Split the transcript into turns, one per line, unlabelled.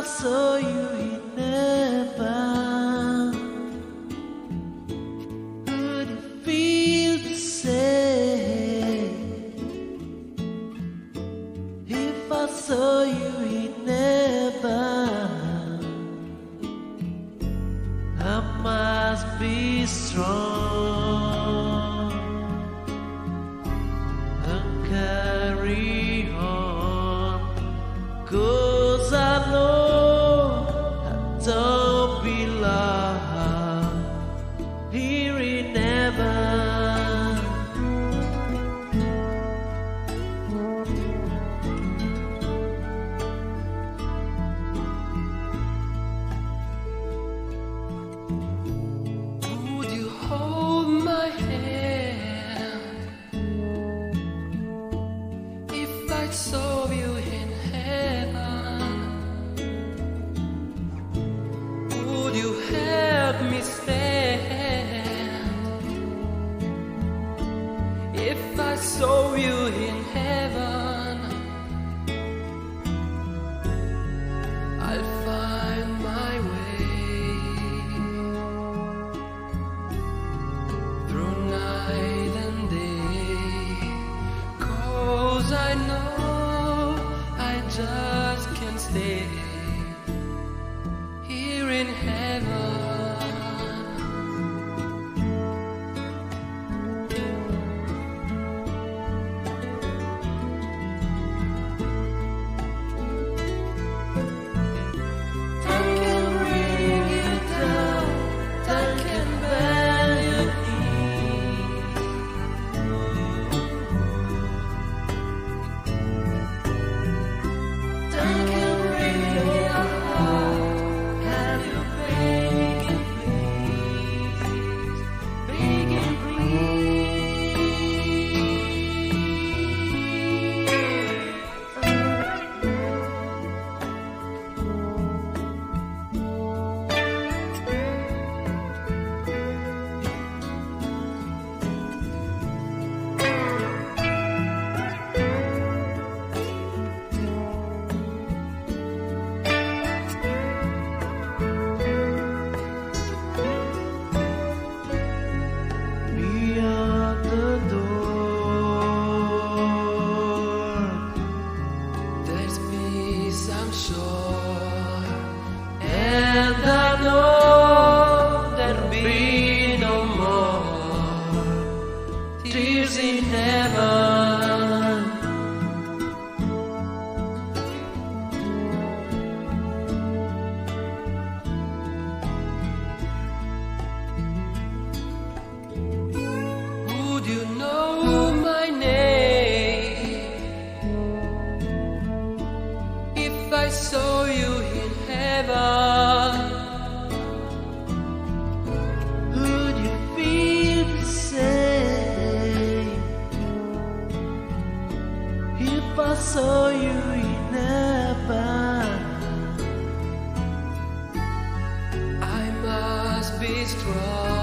saw you in heaven, would you feel the same? If I saw you in heaven, I must be strong and carry on, 'cause I know I don't belong here in heaven.
Would you hold my hand if I saw you in heaven? Would you help me stand if I saw you in heaven? I'll find my way through night and day, 'cause I know I just can't stay here in heaven.
Time can bring you down, time can bend your knees. Time can bring your heart, have you begging please, begging please. Beyond the door,
There's peace, I'm sure,
and I know there'll be no more tears in heaven.
would you know my name if I saw you in heaven?
Would you feel the same if I saw you in heaven?
I must be strong